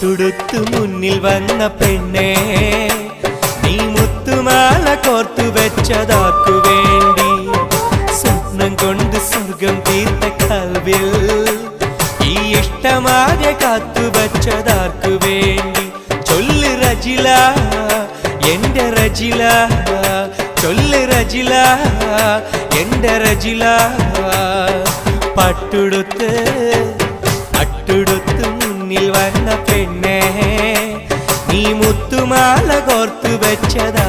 പട്ടുടുത്തു മുന്നിൽ വന്ന പെണ്ണേ, നീ മുത്തുമാല കോർത്തു വെച്ചതാർക്കു വേണ്ടി? സ്വപ്നം കൊണ്ട് സ്വർഗം തീർത്ത കൽവിൽ ഈ ഇഷ്ടമാകെ കാത്തു വെച്ചതാർക്കു വേണ്ടി? ചൊല്ല് റജില, എന്റെ റജില, ചൊല്ല് റജില, എന്റെ റജില. പട്ടുടുത്ത് മുന്നിൽ വന്ന പെണ്ണേ, നീ മുത്തുമാല കോർത്തു വെച്ചതാ